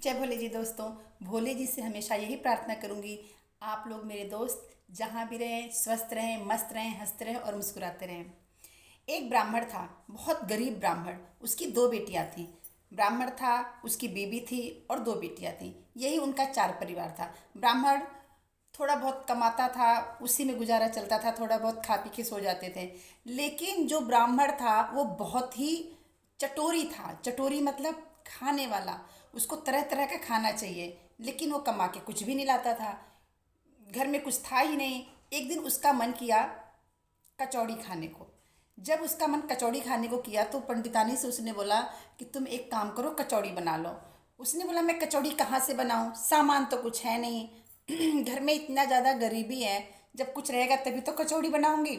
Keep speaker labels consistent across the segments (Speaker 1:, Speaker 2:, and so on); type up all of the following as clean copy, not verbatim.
Speaker 1: जय भोले जी दोस्तों। भोले जी से हमेशा यही प्रार्थना करूंगी, आप लोग मेरे दोस्त जहाँ भी रहें स्वस्थ रहें, मस्त रहें, हंसते रहें और मुस्कुराते रहें। एक ब्राह्मण था, बहुत गरीब ब्राह्मण। उसकी दो बेटियां थीं। ब्राह्मण था, उसकी बीबी थी और दो बेटियां थीं। यही उनका चार परिवार था। ब्राह्मण थोड़ा बहुत कमाता था, उसी में गुजारा चलता था, थोड़ा बहुत खा पी के सो जाते थे। लेकिन जो ब्राह्मण था वो बहुत ही चटोरी था। चटोरी मतलब खाने वाला। उसको तरह तरह का खाना चाहिए, लेकिन वो कमा के कुछ भी नहीं लाता था। घर में कुछ था ही नहीं। एक दिन उसका मन किया कचौड़ी खाने को। जब उसका मन कचौड़ी खाने को किया तो पंडितानी से उसने बोला कि तुम एक काम करो, कचौड़ी बना लो। उसने बोला मैं कचौड़ी कहाँ से बनाऊँ, सामान तो कुछ है नहीं घर में इतना ज़्यादा गरीबी है, जब कुछ रहेगा तभी तो कचौड़ी बनाऊंगी।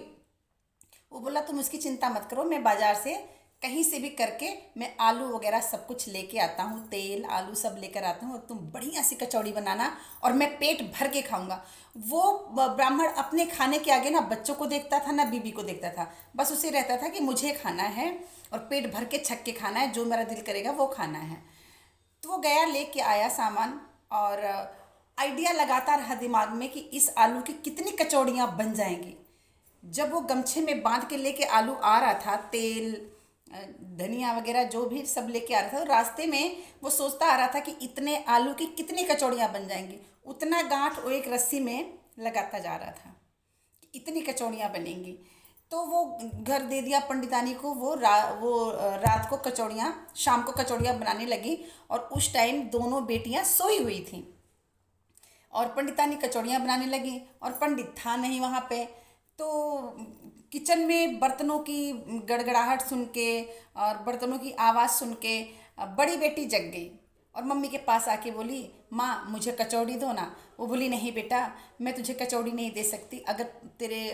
Speaker 1: वो बोला तुम उसकी चिंता मत करो, मैं बाजार से कहीं से भी करके मैं आलू वगैरह सब कुछ लेके आता हूँ, तेल आलू सब लेकर आता हूँ, और तुम बढ़िया सी कचौड़ी बनाना और मैं पेट भर के खाऊंगा। वो ब्राह्मण अपने खाने के आगे ना बच्चों को देखता था ना बीबी को देखता था। बस उसे रहता था कि मुझे खाना है और पेट भर के छक के खाना है, जो मेरा दिल करेगा वो खाना है। तो वो गया लेके आया सामान, और आइडिया लगाता रहा दिमाग में कि इस आलू की कितनी कचौड़ियाँ बन जाएंगी। जब वो गमछे में बांध के लेके आलू आ रहा था, तेल धनिया वगैरह जो भी सब लेके आ रहा था, तो रास्ते में वो सोचता आ रहा था कि इतने आलू की कितनी कचौड़ियाँ बन जाएंगी। उतना गांठ वो एक रस्सी में लगाता जा रहा था कि इतनी कचौड़ियाँ बनेंगी। तो वो घर दे दिया पंडितानी को। वो रात को कचौड़ियाँ, शाम को कचौड़ियाँ बनाने लगी। और उस टाइम दोनों बेटियाँ सोई हुई थीं और पंडितानी कचौड़ियाँ बनाने लगी, और पंडित था नहीं वहाँ पे। तो किचन में बर्तनों की गड़गड़ाहट सुन के और बर्तनों की आवाज़ सुन के बड़ी बेटी जग गई और मम्मी के पास आके बोली, माँ मुझे कचौड़ी दो ना। वो बोली नहीं बेटा, मैं तुझे कचौड़ी नहीं दे सकती। अगर तेरे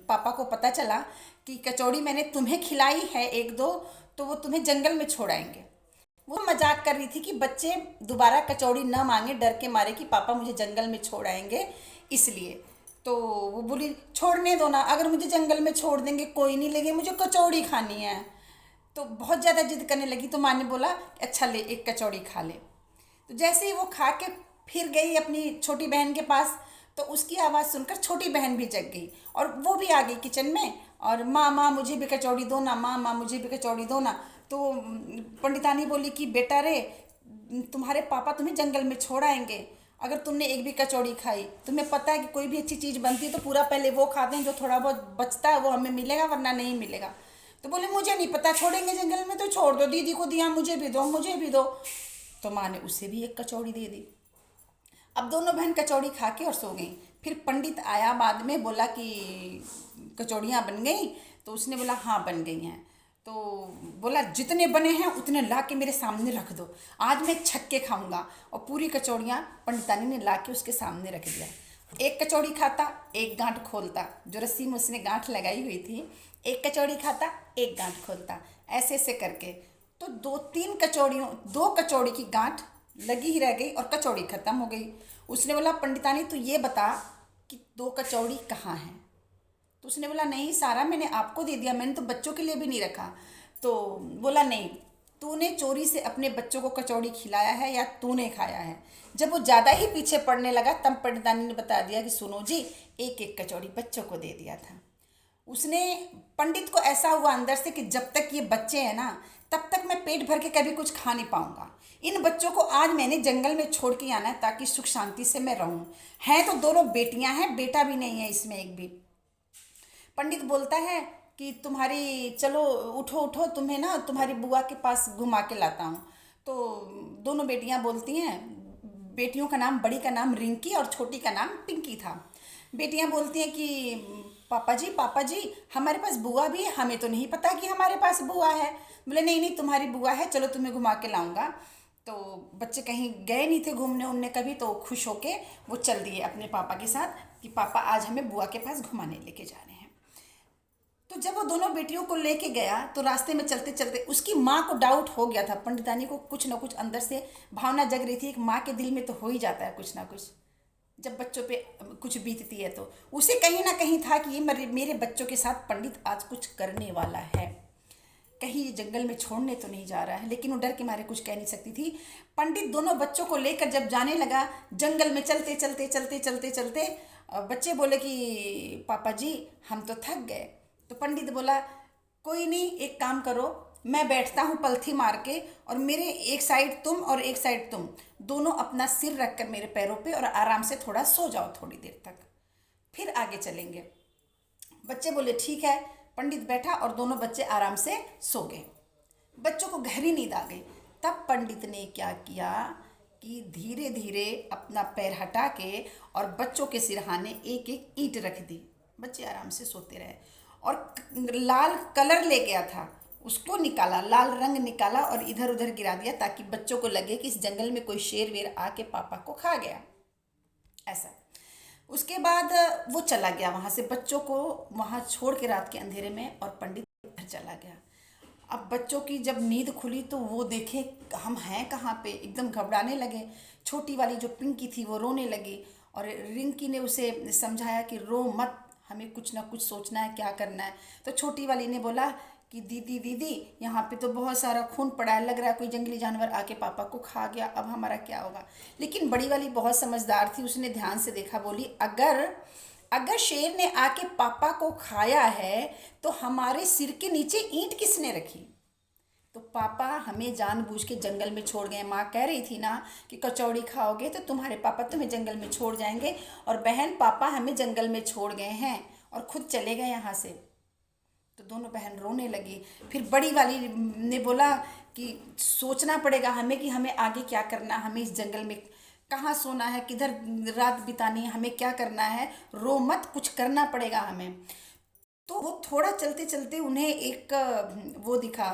Speaker 1: पापा को पता चला कि कचौड़ी मैंने तुम्हें खिलाई है एक दो, तो वो तुम्हें जंगल में छोड़ाएंगे। वो मजाक कर रही थी कि बच्चे दोबारा कचौड़ी न मांगे, डर के मारे कि पापा मुझे जंगल में छोड़ आएंगे, इसलिए। तो वो बोली छोड़ने दो ना, अगर मुझे जंगल में छोड़ देंगे कोई नहीं, लेकिन मुझे कचौड़ी खानी है। तो बहुत ज़्यादा जिद करने लगी, तो माँ ने बोला अच्छा ले, एक कचौड़ी खा ले। तो जैसे ही वो खा के फिर गई अपनी छोटी बहन के पास, तो उसकी आवाज़ सुनकर छोटी बहन भी जग गई और वो भी आ गई किचन में। और माँ माँ मुझे भी कचौड़ी दो ना, माँ माँ मुझे भी कचौड़ी दो ना। तो पंडितानी बोली कि बेटा रे, तुम्हारे पापा तुम्हें जंगल में छोड़ आएंगे अगर तुमने एक भी कचौड़ी खाई। तुम्हें पता है कि कोई भी अच्छी चीज़ बनती है तो पूरा पहले वो खाते हैं, जो थोड़ा बहुत बचता है वो हमें मिलेगा, वरना नहीं मिलेगा। तो बोले मुझे नहीं पता, छोड़ेंगे जंगल में तो छोड़ दो, दीदी को दिया, मुझे भी दो, मुझे भी दो। तो माँ ने उसे भी एक कचौड़ी दे दी। अब दोनों बहन कचौड़ी खा के और सो गई। फिर पंडित आया बाद में, बोला कि कचौड़ियाँ बन गई। तो उसने बोला हाँ बन गई हैं। तो बोला जितने बने हैं उतने ला के मेरे सामने रख दो, आज मैं छक के खाऊंगा। और पूरी कचौड़ियाँ पंडितानी ने ला के उसके सामने रख दिया। एक कचौड़ी खाता, एक गांठ खोलता, जो रस्सी में उसने गांठ लगाई हुई थी। एक कचौड़ी खाता, एक गांठ खोलता, ऐसे ऐसे करके। तो दो कचौड़ी की गांठ लगी ही रह गई और कचौड़ी खत्म हो गई। उसने बोला पंडितानी तू ये बता कि दो कचौड़ी कहाँ हैं। तो उसने बोला नहीं सारा, मैंने आपको दे दिया, मैंने तो बच्चों के लिए भी नहीं रखा। तो बोला नहीं, तूने चोरी से अपने बच्चों को कचौड़ी खिलाया है या तूने खाया है। जब वो ज़्यादा ही पीछे पड़ने लगा तब पंडितानी ने बता दिया कि सुनो जी, एक एक कचौड़ी बच्चों को दे दिया था उसने। पंडित को ऐसा हुआ अंदर से कि जब तक ये बच्चे हैं ना, तब तक मैं पेट भर के कभी कुछ खा नहीं पाऊंगा। इन बच्चों को आज मैंने जंगल में छोड़ के आना है ताकि सुख शांति से मैं रहूं। हैं तो दोनों बेटियां हैं, बेटा भी नहीं है इसमें एक भी। पंडित बोलता है कि तुम्हारी, चलो उठो उठो, तुम्हें ना तुम्हारी बुआ के पास घुमा के लाता हूँ। तो दोनों बेटियां बोलती हैं, बेटियों का नाम, बड़ी का नाम रिंकी और छोटी का नाम पिंकी था। बेटियां बोलती हैं कि पापा जी हमारे पास बुआ भी है, हमें तो नहीं पता कि हमारे पास बुआ है। बोले नहीं नहीं तुम्हारी बुआ है, चलो तुम्हें घुमा के लाऊंगा। तो बच्चे कहीं गए नहीं थे घूमने उमने कभी, तो खुश होके वो चल दिए अपने पापा के साथ कि पापा आज हमें बुआ के पास घुमाने लेके जा रहे हैं। तो जब वो दोनों बेटियों को लेके गया तो रास्ते में चलते चलते उसकी माँ को डाउट हो गया था। पंडितानी को कुछ ना कुछ अंदर से भावना जग रही थी, एक माँ के दिल में तो हो ही जाता है कुछ ना कुछ जब बच्चों पे कुछ बीतती है। तो उसे कहीं ना कहीं था कि ये मेरे बच्चों के साथ पंडित आज कुछ करने वाला है। कहीं ये जंगल में छोड़ने तो नहीं जा रहा है, लेकिन वो डर के मारे कुछ कह नहीं सकती थी। पंडित दोनों बच्चों को लेकर जब जाने लगा, जंगल में चलते चलते चलते चलते चलते बच्चे बोले कि पापा जी हम तो थक गए। तो पंडित बोला कोई नहीं, एक काम करो, मैं बैठता हूँ पलथी मार के, और मेरे एक साइड तुम और एक साइड तुम, दोनों अपना सिर रख कर मेरे पैरों पे और आराम से थोड़ा सो जाओ थोड़ी देर तक, फिर आगे चलेंगे। बच्चे बोले ठीक है। पंडित बैठा और दोनों बच्चे आराम से सो गए। बच्चों को गहरी नींद आ गई। तब पंडित ने क्या किया कि धीरे धीरे अपना पैर हटा के और बच्चों के सिरहाने एक एक ईंट रख दी। बच्चे आराम से सोते रहे। और लाल कलर ले गया था, उसको निकाला, लाल रंग निकाला और इधर उधर गिरा दिया, ताकि बच्चों को लगे कि इस जंगल में कोई शेर वेर आके पापा को खा गया, ऐसा। उसके बाद वो चला गया वहाँ से, बच्चों को वहाँ छोड़ के रात के अंधेरे में, और पंडित घर चला गया। अब बच्चों की जब नींद खुली तो वो देखे हम हैं कहाँ पे, एकदम घबराने लगे। छोटी वाली जो पिंकी थी वो रोने लगी, और रिंकी ने उसे समझाया कि रो मत, हमें कुछ ना कुछ सोचना है, क्या करना है। तो छोटी वाली ने बोला कि दीदी दीदी यहाँ पे तो बहुत सारा खून पड़ा है, लग रहा है कोई जंगली जानवर आके पापा को खा गया, अब हमारा क्या होगा। लेकिन बड़ी वाली बहुत समझदार थी, उसने ध्यान से देखा, बोली अगर शेर ने आके पापा को खाया है तो हमारे सिर के नीचे ईंट किसने रखी। तो पापा हमें जानबूझ के जंगल में छोड़ गए। माँ कह रही थी ना कि कचौड़ी खाओगे तो तुम्हारे पापा तुम्हें जंगल में छोड़ जाएंगे, और बहन पापा हमें जंगल में छोड़ गए हैं और खुद चले गए यहाँ से। तो दोनों बहन रोने लगी। फिर बड़ी वाली ने बोला कि सोचना पड़ेगा हमें कि हमें आगे क्या करना, हमें इस जंगल में कहाँ सोना है, किधर रात बितानी है, हमें क्या करना है, रो मत, कुछ करना पड़ेगा हमें। तो वो थोड़ा चलते चलते उन्हें एक वो दिखा,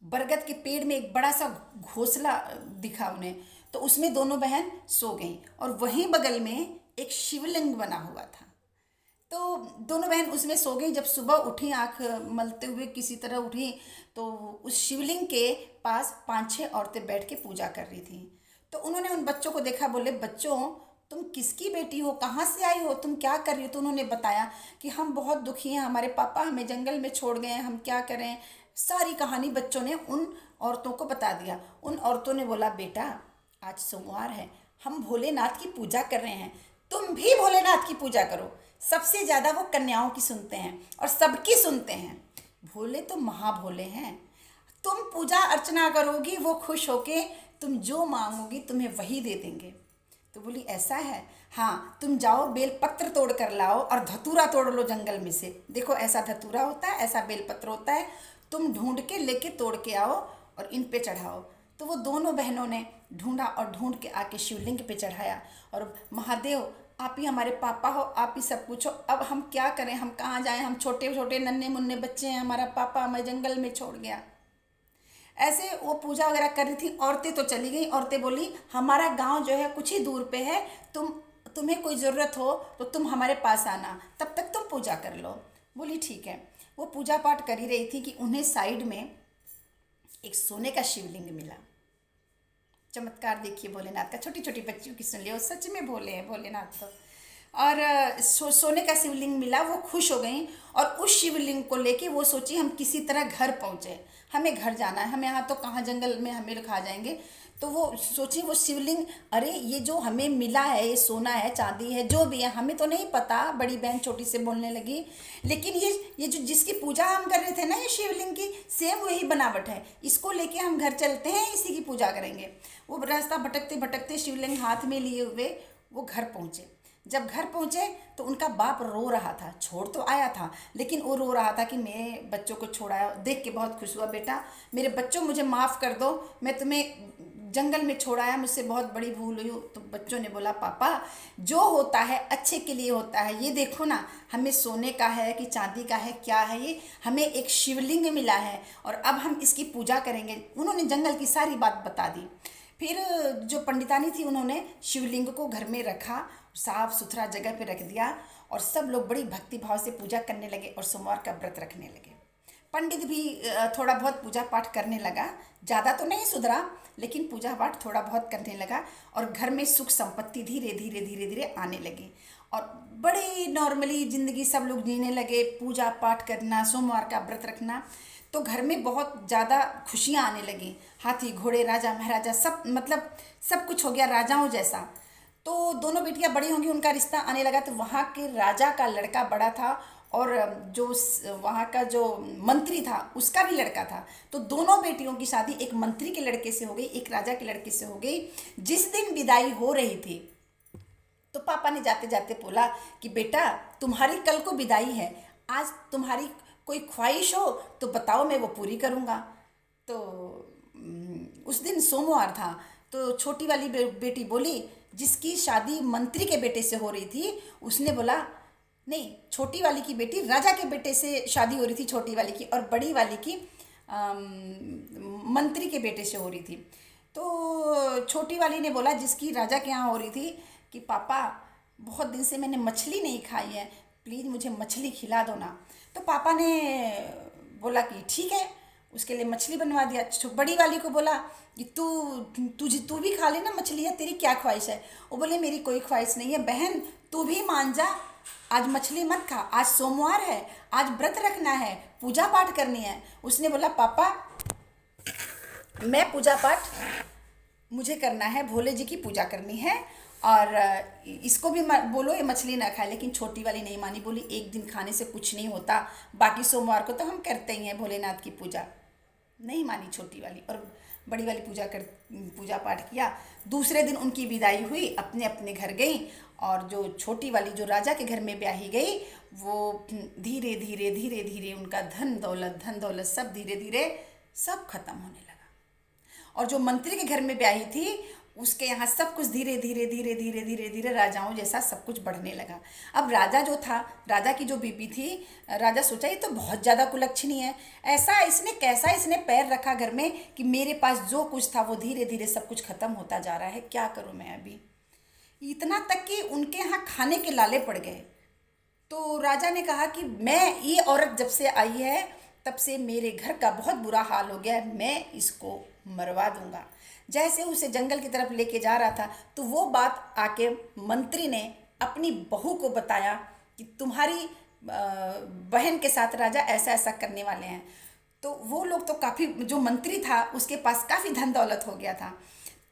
Speaker 1: बरगद के पेड़ में एक बड़ा सा घोंसला दिखा उन्हें। तो उसमें दोनों बहन सो गईं, और वहीं बगल में एक शिवलिंग बना हुआ था। तो दोनों बहन उसमें सो गई। जब सुबह उठी, आँख मलते हुए किसी तरह उठी, तो उस शिवलिंग के पास 5-6 औरतें बैठ के पूजा कर रही थी। तो उन्होंने उन बच्चों को देखा, बोले बच्चों तुम किसकी बेटी हो, कहाँ से आई हो, तुम क्या कर रही हो। तो उन्होंने बताया कि हम बहुत दुखी हैं, हमारे पापा हमें जंगल में छोड़ गए हैं, हम क्या करें। सारी कहानी बच्चों ने उन औरतों को बता दिया। उन औरतों ने बोला बेटा आज सोमवार है, हम भोलेनाथ की पूजा कर रहे हैं, तुम भी भोलेनाथ की पूजा करो। सबसे ज़्यादा वो कन्याओं की सुनते हैं और सबकी सुनते हैं। भोले तो महाभोले हैं। तुम पूजा अर्चना करोगी, वो खुश होके तुम जो मांगोगी तुम्हें वही दे देंगे। तो बोली ऐसा है, हाँ तुम जाओ बेल पत्र तोड़ कर लाओ और धतूरा तोड़ लो जंगल में से। देखो ऐसा धतूरा होता है, ऐसा बेल पत्र होता है, तुम ढूंढ के लेके तोड़ के आओ और इन पे चढ़ाओ। तो वो दोनों बहनों ने ढूंढा और ढूंढ के आके शिवलिंग पे चढ़ाया, और महादेव आप ही हमारे पापा हो, आप ही सब कुछ हो, अब हम क्या करें, हम कहाँ जाएं, हम छोटे छोटे नन्हे मुन्ने बच्चे हैं, हमारा पापा हमें जंगल में छोड़ गया। ऐसे वो पूजा वगैरह कर रही थी। औरतें तो चली गई। औरतें बोली हमारा गांव जो है कुछ ही दूर पे है, तुम्हें कोई ज़रूरत हो तो तुम हमारे पास आना, तब तक तुम पूजा कर लो। बोली ठीक है। वो पूजा पाठ कर ही रही थी कि उन्हें साइड में एक सोने का शिवलिंग मिला। चमत्कार देखिए भोलेनाथ का। छोटी छोटी बच्चियों की सुन लियो, सच में भोले हैं भोलेनाथ तो। और सोने का शिवलिंग मिला। वो खुश हो गई और उस शिवलिंग को लेके वो सोची हम किसी तरह घर पहुँचे, हमें घर जाना है, हमें यहाँ तो कहाँ जंगल में हमें खा जाएंगे। तो वो सोची वो शिवलिंग, अरे ये जो हमें मिला है, ये सोना है चांदी है जो भी है हमें तो नहीं पता। बड़ी बहन छोटी से बोलने लगी, लेकिन ये जो जिसकी पूजा हम कर रहे थे ना, ये शिवलिंग की सेम वही बनावट है, इसको लेके हम घर चलते हैं, इसी की पूजा करेंगे। वो रास्ता भटकते भटकते शिवलिंग हाथ में लिए हुए वो घर पहुँचे। जब घर पहुँचे तो उनका बाप रो रहा था। छोड़ तो आया था, लेकिन वो रो रहा था कि मेरे बच्चों को छोड़ाया। देख के बहुत खुश हुआ, बेटा मेरे बच्चों मुझे माफ़ कर दो, मैं तुम्हें जंगल में छोड़ाया, मुझसे बहुत बड़ी भूल हुई। तो बच्चों ने बोला पापा जो होता है अच्छे के लिए होता है, ये देखो ना हमें सोने का है कि चांदी का है, क्या है ये, हमें एक शिवलिंग मिला है और अब हम इसकी पूजा करेंगे। उन्होंने जंगल की सारी बात बता दी। फिर जो पंडितानी थी उन्होंने शिवलिंग को घर में रखा, साफ सुथरा जगह पे रख दिया, और सब लोग बड़ी भक्ति भाव से पूजा करने लगे और सोमवार का व्रत रखने लगे। पंडित भी थोड़ा बहुत पूजा पाठ करने लगा, ज़्यादा तो नहीं सुधरा लेकिन पूजा पाठ थोड़ा बहुत करने लगा, और घर में सुख संपत्ति धीरे धीरे धीरे धीरे आने लगी, और बड़े नॉर्मली ज़िंदगी सब लोग जीने लगे, पूजा पाठ करना, सोमवार का व्रत रखना। तो घर में बहुत ज़्यादा खुशियाँ आने लगी। हाथी घोड़े राजा महाराजा सब, मतलब सब कुछ हो गया राजाओं जैसा। तो दोनों बेटियां बड़ी होंगी, उनका रिश्ता आने लगा। तो वहाँ के राजा का लड़का बड़ा था और जो वहाँ का जो मंत्री था उसका भी लड़का था। तो दोनों बेटियों की शादी एक मंत्री के लड़के से हो गई, एक राजा के लड़के से हो गई। जिस दिन विदाई हो रही थी तो पापा ने जाते जाते बोला कि बेटा तुम्हारी कल को विदाई है, आज तुम्हारी कोई ख्वाहिश हो तो बताओ, मैं वो पूरी करूँगा। तो उस दिन सोमवार था। तो छोटी वाली बेटी बोली, जिसकी शादी मंत्री के बेटे से हो रही थी, उसने बोला नहीं, छोटी वाली की बेटी राजा के बेटे से शादी हो रही थी छोटी वाली की, और बड़ी वाली की मंत्री के बेटे से हो रही थी। तो छोटी वाली ने बोला जिसकी राजा के यहाँ हो रही थी कि पापा बहुत दिन से मैंने मछली नहीं खाई है, प्लीज़ मुझे मछली खिला दो ना। तो पापा ने बोला कि ठीक है, उसके लिए मछली बनवा दिया। बड़ी वाली को बोला कि तू भी खा लेना मछली, है तेरी क्या ख्वाहिश है। वो बोले मेरी कोई ख्वाहिश नहीं है बहन, तू भी मान जा, आज मछली मत खा, आज सोमवार है, आज व्रत रखना है, पूजा पाठ करनी है। उसने बोला पापा मैं पूजा पाठ मुझे करना है, भोले जी की पूजा करनी है, और इसको भी बोलो ये मछली ना खाए। लेकिन छोटी वाली नहीं मानी, बोली एक दिन खाने से कुछ नहीं होता, बाकी सोमवार को तो हम करते ही हैं भोलेनाथ की पूजा। नहीं मानी छोटी वाली, और बड़ी वाली पूजा पाठ किया। दूसरे दिन उनकी विदाई हुई, अपने अपने घर गई। और जो छोटी वाली जो राजा के घर में ब्याही गई, वो धीरे धीरे धीरे धीरे उनका धन दौलत सब धीरे धीरे सब खत्म होने लगा। और जो मंत्री के घर में ब्याही थी, उसके यहाँ सब कुछ धीरे धीरे धीरे धीरे धीरे धीरे राजाओं जैसा सब कुछ बढ़ने लगा। अब राजा जो था, राजा की जो बीबी थी, राजा सोचा ये तो बहुत ज़्यादा कुलक्षणी है, ऐसा इसने कैसा इसने पैर रखा घर में कि मेरे पास जो कुछ था वो धीरे धीरे सब कुछ खत्म होता जा रहा है, क्या करूँ मैं अभी। इतना तक कि उनके यहाँ खाने के लाले पड़ गए। तो राजा ने कहा कि मैं, ये औरत जब से आई है तब से मेरे घर का बहुत बुरा हाल हो गया है, मैं इसको मरवा दूंगा। जैसे उसे जंगल की तरफ लेके जा रहा था, तो वो बात आके मंत्री ने अपनी बहू को बताया कि तुम्हारी बहन के साथ राजा ऐसा ऐसा करने वाले हैं। तो वो लोग तो काफ़ी, जो मंत्री था उसके पास काफ़ी धन दौलत हो गया था।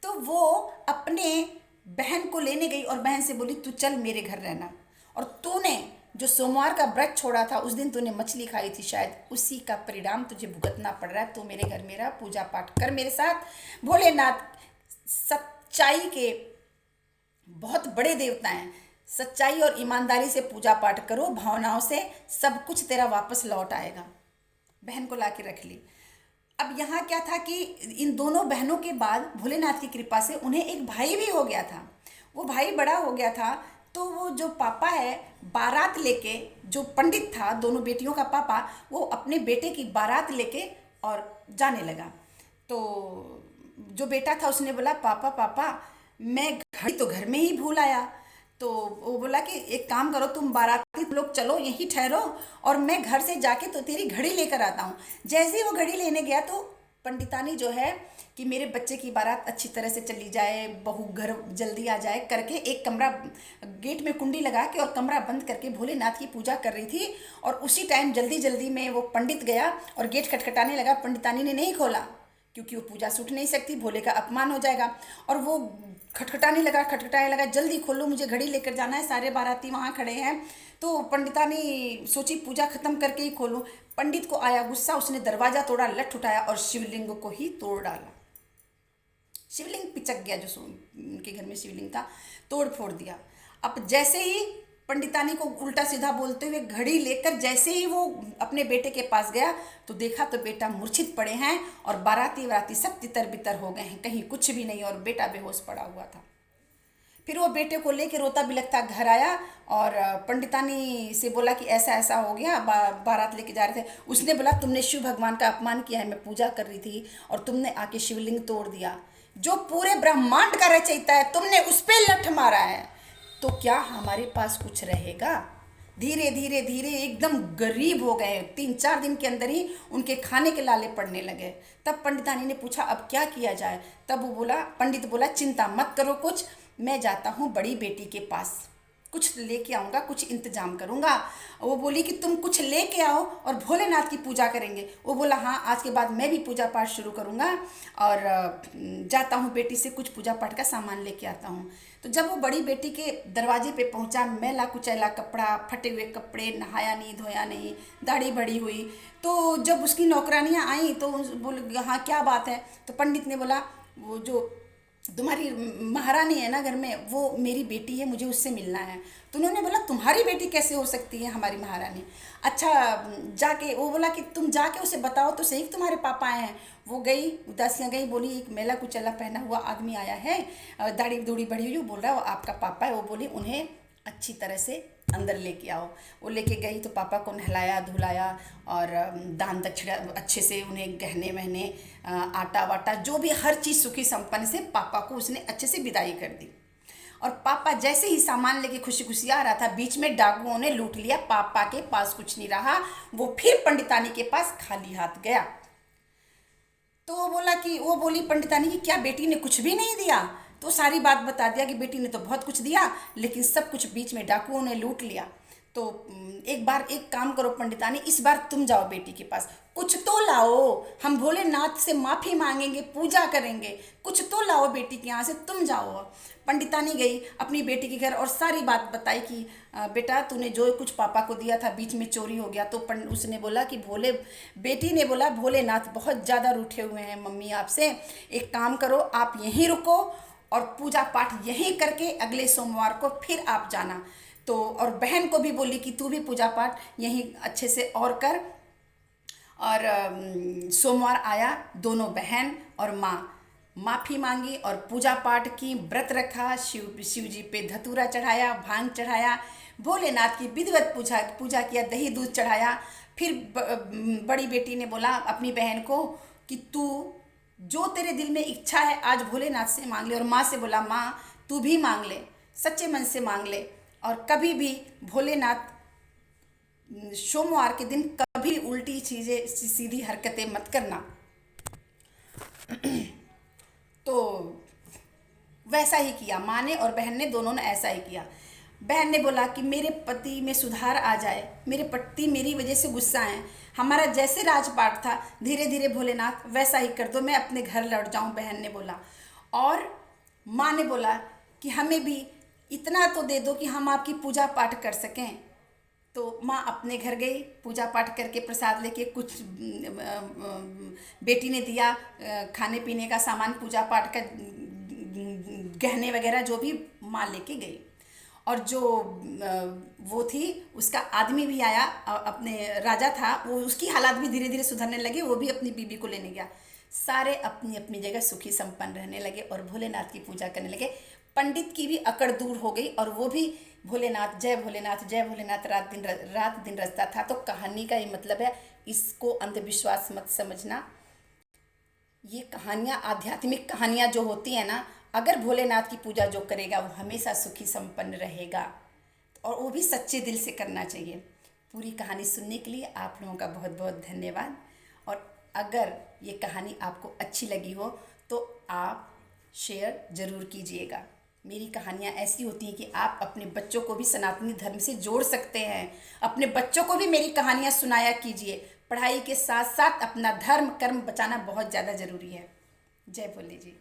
Speaker 1: तो वो अपने बहन को लेने गई और बहन से बोली तू चल मेरे घर रहना, और तूने जो सोमवार का व्रत छोड़ा था उस दिन तूने मछली खाई थी, शायद उसी का परिणाम तुझे भुगतना पड़ रहा है। तू मेरे घर मेरा पूजा पाठ कर मेरे साथ। भोलेनाथ सच्चाई के बहुत बड़े देवता हैं, सच्चाई और ईमानदारी से पूजा पाठ करो, भावनाओं से, सब कुछ तेरा वापस लौट आएगा। बहन को ला के रख ली। अब यहाँ क्या था कि इन दोनों बहनों के बाद भोलेनाथ की कृपा से उन्हें एक भाई भी हो गया था। वो भाई बड़ा हो गया था, तो वो जो पापा है बारात लेके, जो पंडित था दोनों बेटियों का पापा, वो अपने बेटे की बारात लेके और जाने लगा। तो जो बेटा था उसने बोला पापा पापा मैं घड़ी तो घर में ही भूल आया। तो वो बोला कि एक काम करो, तुम बाराती लोग चलो यहीं ठहरो और मैं घर से जाके तो तेरी घड़ी लेकर आता हूँ। जैसे ही वो घड़ी लेने गया तो पंडितानी जो है कि मेरे बच्चे की बारात अच्छी तरह से चली जाए, बहू घर जल्दी आ जाए करके एक कमरा, गेट में कुंडी लगा के और कमरा बंद करके भोलेनाथ की पूजा कर रही थी। और उसी टाइम जल्दी जल्दी में वो पंडित गया और गेट खटखटाने लगा। पंडितानी ने नहीं खोला क्योंकि वो पूजा छूट नहीं सकती, भोले का अपमान हो जाएगा। और वो खटखटाने लगा, जल्दी खोलो मुझे घड़ी लेकर जाना है, सारे बाराती वहाँ खड़े हैं। तो पंडितानी सोची पूजा खत्म करके ही खोलूँ। पंडित को आया गुस्सा, उसने दरवाज़ा तोड़ा, लठ उठाया और शिवलिंग को ही तोड़ डाला। शिवलिंग पिचक गया, जो उनके घर में शिवलिंग था, तोड़ फोड़ दिया। अब जैसे ही पंडितानी को उल्टा सीधा बोलते हुए घड़ी लेकर जैसे ही वो अपने बेटे के पास गया तो देखा तो बेटा मूर्छित पड़े हैं और बाराती वाराती सब तितर बितर हो गए हैं, कहीं कुछ भी नहीं, और बेटा बेहोश पड़ा हुआ था। फिर वो बेटे को लेके रोता बिलखता घर आया और पंडितानी से बोला कि ऐसा ऐसा हो गया, बारात लेके जा रहे थे। उसने बोला तुमने शिव भगवान का अपमान किया है, मैं पूजा कर रही थी और तुमने आके शिवलिंग तोड़ दिया, जो पूरे ब्रह्मांड का रचयिता है तुमने उस पर लठ मारा है, तो क्या हमारे पास कुछ रहेगा। धीरे धीरे धीरे एकदम गरीब हो गए, 3-4 दिन के अंदर ही उनके खाने के लाले पड़ने लगे। तब पंडितानी ने पूछा अब क्या किया जाए। तब वो बोला, पंडित बोला चिंता मत करो कुछ, मैं जाता हूँ बड़ी बेटी के पास। कुछ लेके आऊँगा, कुछ इंतजाम करूँगा। वो बोली कि तुम कुछ लेके आओ और भोलेनाथ की पूजा करेंगे। वो बोला हाँ, आज के बाद मैं भी पूजा पाठ शुरू करूँगा और जाता हूँ बेटी से कुछ पूजा पाठ का सामान लेके आता हूँ। तो जब वो बड़ी बेटी के दरवाजे पे पहुँचा, मैला कुचैला कपड़ा, फटे हुए कपड़े, नहाया नहीं धोया नहीं, दाढ़ी बड़ी हुई, तो जब उसकी नौकरानियाँ आई तो बोले हाँ क्या बात है। तो पंडित ने बोला वो जो तुम्हारी महारानी है ना घर में, वो मेरी बेटी है, मुझे उससे मिलना है। तो उन्होंने बोला तुम्हारी बेटी कैसे हो सकती है हमारी महारानी। अच्छा, जाके वो बोला कि तुम जाके उसे बताओ तो सही कि तुम्हारे पापा आए हैं। वो गई, उदासियाँ गई, बोली एक मेला कुचला पहना हुआ आदमी आया है, दाढ़ी दूढ़ी बढ़ी हुई, बोल रहा है वो आपका पापा है। वो बोली उन्हें अच्छी तरह से अंदर लेके आओ। वो लेके गई तो पापा को नहलाया धुलाया और दान दक्षिणा अच्छे से, उन्हें गहने वहने, आटा वाटा, जो भी हर चीज़ सुखी संपन्न से पापा को उसने अच्छे से विदाई कर दी। और पापा जैसे ही सामान लेके खुशी खुशी आ रहा था, बीच में डाकुओं ने लूट लिया। पापा के पास कुछ नहीं रहा, वो फिर पंडितानी के पास खाली हाथ गया। तो वो बोली पंडितानी की क्या बेटी ने कुछ भी नहीं दिया। तो सारी बात बता दिया कि बेटी ने तो बहुत कुछ दिया, लेकिन सब कुछ बीच में डाकुओं ने लूट लिया। तो एक बार एक काम करो पंडितानी, इस बार तुम जाओ बेटी के पास, कुछ तो लाओ, हम भोलेनाथ से माफ़ी मांगेंगे, पूजा करेंगे, कुछ तो लाओ बेटी के यहाँ से, तुम जाओ। पंडितानी गई अपनी बेटी के घर और सारी बात बताई कि बेटा तूने जो कुछ पापा को दिया था बीच में चोरी हो गया। तो उसने बोला कि बेटी ने बोला भोलेनाथ बहुत ज़्यादा रूठे हुए हैं मम्मी आपसे, एक काम करो आप यहीं रुको और पूजा पाठ यहीं करके अगले सोमवार को फिर आप जाना। तो और बहन को भी बोली कि तू भी पूजा पाठ यहीं अच्छे से और कर। और सोमवार आया, दोनों बहन और माँ माफ़ी मांगी और पूजा पाठ की, व्रत रखा, शिव जी पे धतूरा चढ़ाया, भांग चढ़ाया, भोलेनाथ की विधिवत पूजा किया, दही दूध चढ़ाया। फिर बड़ी बेटी ने बोला अपनी बहन को कि तू जो तेरे दिल में इच्छा है आज भोलेनाथ से मांग ले। और माँ से बोला माँ तू भी मांग ले, सच्चे मन से मांग ले और कभी भी भोलेनाथ सोमवार के दिन कभी उल्टी चीज़ें सीधी हरकतें मत करना। तो वैसा ही किया माँ ने और बहन ने, दोनों ने ऐसा ही किया। बहन ने बोला कि मेरे पति में सुधार आ जाए, मेरे पति मेरी वजह से गुस्सा हैं, हमारा जैसे राजपाट था धीरे धीरे भोलेनाथ वैसा ही कर दो, मैं अपने घर लौट जाऊं, बहन ने बोला। और माँ ने बोला कि हमें भी इतना तो दे दो कि हम आपकी पूजा पाठ कर सकें। तो माँ अपने घर गई, पूजा पाठ करके प्रसाद लेके, कुछ बेटी ने दिया खाने पीने का सामान, पूजा पाठ का गहने वगैरह जो भी माँ लेके गई। और जो वो थी उसका आदमी भी आया, अपने राजा था वो, उसकी हालात भी धीरे धीरे सुधरने लगे, वो भी अपनी बीबी को लेने गया। सारे अपनी अपनी जगह सुखी संपन्न रहने लगे और भोलेनाथ की पूजा करने लगे। पंडित की भी अकड़ दूर हो गई और वो भी भोलेनाथ जय भोलेनाथ जय भोलेनाथ रात दिन रचता था। तो कहानी का ये मतलब है, इसको अंधविश्वास मत समझना। ये कहानियाँ, आध्यात्मिक कहानियाँ जो होती हैं ना, अगर भोलेनाथ की पूजा जो करेगा वो हमेशा सुखी संपन्न रहेगा, और वो भी सच्चे दिल से करना चाहिए। पूरी कहानी सुनने के लिए आप लोगों का बहुत बहुत धन्यवाद। और अगर ये कहानी आपको अच्छी लगी हो तो आप शेयर ज़रूर कीजिएगा। मेरी कहानियाँ ऐसी होती हैं कि आप अपने बच्चों को भी सनातनी धर्म से जोड़ सकते हैं। अपने बच्चों को भी मेरी कहानियाँ सुनाया कीजिए। पढ़ाई के साथ साथ अपना धर्म कर्म बचाना बहुत ज़्यादा ज़रूरी है। जय भोले जी।